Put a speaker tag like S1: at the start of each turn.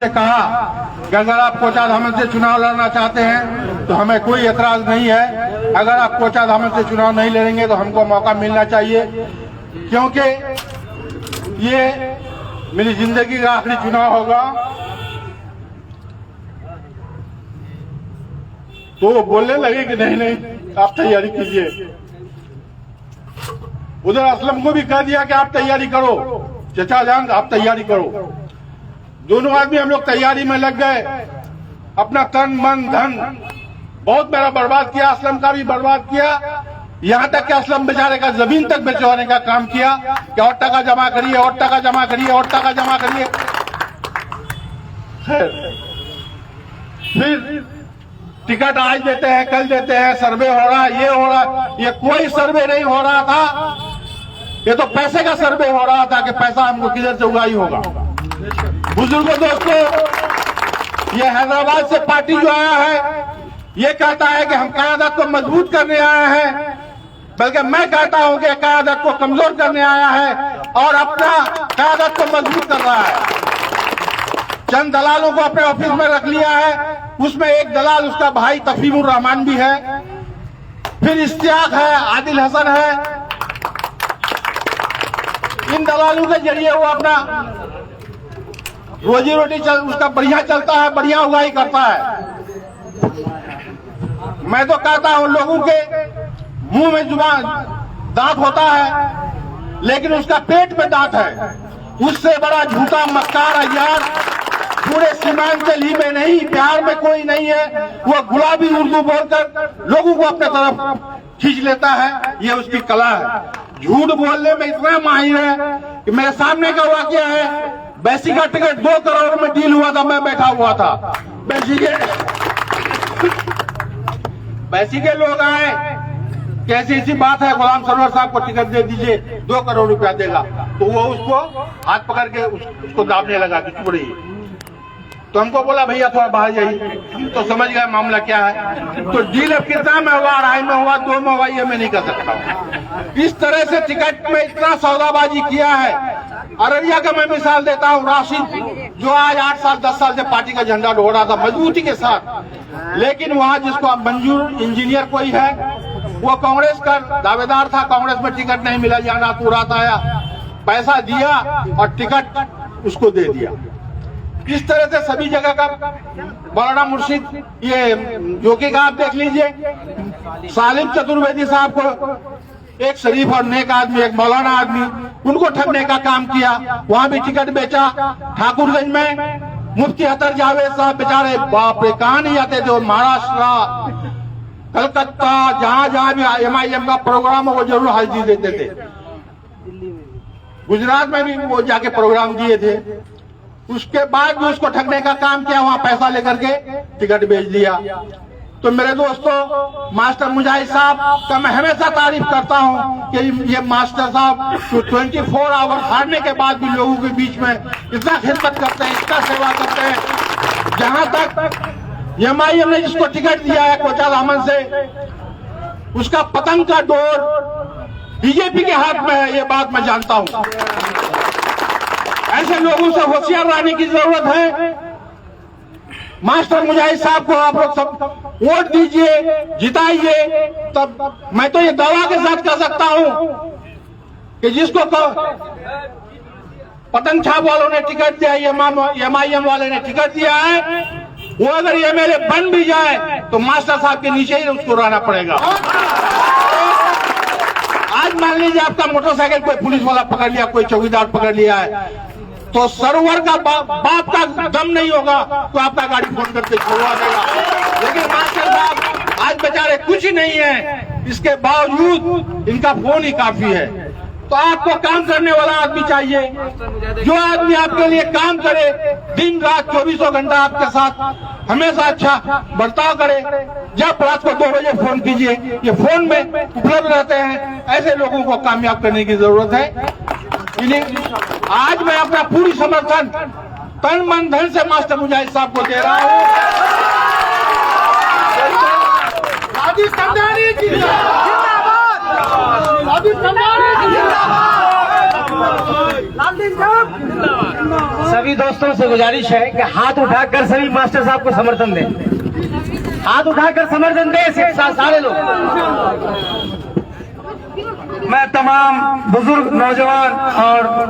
S1: से कहा कि अगर आप कोचाधामन से चुनाव लड़ना चाहते हैं तो हमें कोई एतराज नहीं है। अगर आप कोचाधामन से चुनाव नहीं लड़ेंगे तो हमको मौका मिलना चाहिए, क्योंकि ये मेरी जिंदगी का आखिरी चुनाव होगा। तो वो बोलने लगे कि नहीं नहीं आप तैयारी कीजिए। उधर असलम को भी कह दिया कि आप तैयारी करो, चचा जान आप तैयारी करो। दोनों आदमी हम लोग तैयारी में लग गए, अपना तन मन धन बहुत मेरा बर्बाद किया, असलम का भी बर्बाद किया। यहाँ तक कि असलम बेचारे का जमीन तक बेचवाने का काम किया कि और टका जमा करिए, और टका जमा करिए, और टका जमा करिए। फिर टिकट आज देते हैं, कल देते हैं, सर्वे हो रहा है, ये हो रहा है। ये कोई सर्वे नहीं हो रहा था, ये तो पैसे का सर्वे हो रहा था कि पैसा हमको किधर से उगाई होगा। बुजुर्गों दोस्तों, ये हैदराबाद से पार्टी जो आया है ये कहता है कि हम क़यादत को मजबूत करने आए हैं, बल्कि मैं कहता हूं कि क़यादत को कमजोर करने आया है और अपना क़यादत को मजबूत कर रहा है। चंद दलालों को अपने ऑफिस में रख लिया है, उसमें एक दलाल उसका भाई तफहीमुर रहमान भी है, फिर इश्तियाक है, आदिल हसन है। इन दलालों के जरिए वो अपना रोजी रोटी उसका बढ़िया चलता है, बढ़िया उगाई करता है। मैं तो कहता हूं लोगों के मुंह में जुबान दांत होता है, लेकिन उसका पेट में दांत है। उससे बड़ा झूठा मक्कार अय्यार पूरे सीमांचल ही में नहीं, बिहार में कोई नहीं है। वो गुलाबी उर्दू बोलकर लोगों को अपने तरफ खींच लेता है, ये उसकी कला है। झूठ बोलने में इतना माहिर है कि मेरे सामने का वाकया है, बैसी का टिकट 2 करोड़ में डील हुआ था, मैं बैठा हुआ था। बैसी के लोग आए, कैसी ऐसी बात है, गुलाम सरवर साहब को टिकट दे दीजिए, 2 करोड़ रुपया देगा। तो वो उसको हाथ पकड़ के उसको दाबने लगा कि चुप रही। तो हमको बोला भैया थोड़ा बाहर जाइए, तो समझ गए मामला क्या है। तो डील अब कितना में हुआ, 2.5 में हुआ, 2 में हुआ, ये मैं नहीं कर सकता। इस तरह से टिकट में इतना सौदाबाजी किया है। अररिया का मैं मिसाल देता हूँ, राशिद जो आज 8 साल 10 साल से पार्टी का झंडा ढो रहा था मजबूती के साथ, लेकिन वहाँ जिसको मंजूर इंजीनियर कोई है, वो कांग्रेस का दावेदार था, कांग्रेस में टिकट नहीं मिला, जाना तू रात आया, पैसा दिया और टिकट उसको दे दिया। इस तरह से सभी जगह का मौलाना मुर्शिद, ये जोगी का आप देख लीजिए, सालिम चतुर्वेदी साहब को, एक शरीफ और नेक आदमी, एक मौलाना आदमी, उनको ठगने का काम किया, वहां भी टिकट बेचा। ठाकुरगंज में मुफ्ती अतर जावेद साहब बेचारे बाप रे कहां नहीं आते थे, महाराष्ट्र, कलकत्ता, जहां जहां भी MIM का प्रोग्राम हो वो जरूर हाजिरी देते थे। गुजरात में भी वो जाके प्रोग्राम दिए थे। उसके बाद भी उसको ठगने का काम किया, वहां पैसा लेकर के टिकट बेच दिया। तो मेरे दोस्तों, मास्टर मुजाहिद साहब का मैं हमेशा तारीफ करता हूं कि ये मास्टर साहब 24 आवर हारने के बाद भी लोगों के बीच में इतना खिदमत करते हैं, इतना सेवा करते हैं। जहां तक MIM ने जिसको टिकट दिया है कोचाधामन से, उसका पतंग का डोर बीजेपी के हाथ में है, ये बात मैं जानता हूं। ऐसे लोगों से होशियार रहने की जरूरत है। मास्टर मुजाहिद साहब को आप लोग सब वोट दीजिए, जिताइए, तब मैं तो ये दावा के साथ कह सकता हूं कि जिसको पतंग छाप वालों ने टिकट दिया, MIM वाले ने टिकट दिया है, वो अगर MLA बन भी जाए तो मास्टर साहब के नीचे ही उसको रहना पड़ेगा। आज मान लीजिए आपका मोटरसाइकिल कोई पुलिस वाला पकड़ लिया, कोई चौकीदार पकड़ लिया है, तो सर्वर का बाप का दम नहीं होगा तो आपका गाड़ी फोन करके छुड़वा देगा। लेकिन मास्टर साहब आज बेचारे कुछ ही नहीं है, इसके बावजूद इनका फोन ही काफी है। तो आपको काम करने वाला आदमी चाहिए, जो आदमी आपके लिए काम करे, दिन रात 24 घंटा आपके साथ हमेशा अच्छा बर्ताव करे। जब रात को 2 बजे फोन कीजिए, ये फोन में उपलब्ध रहते हैं। ऐसे लोगों को कामयाब करने की जरूरत है। आज मैं अपना पूरी समर्थन तन मन धन से मास्टर मुजाहिद साहब को दे रहा हूँ।
S2: सभी दोस्तों से गुजारिश है कि हाथ उठाकर सभी मास्टर साहब को समर्थन दें। हाथ उठाकर समर्थन दें सारे लोग। मैं तमाम बुजुर्ग, नौजवान और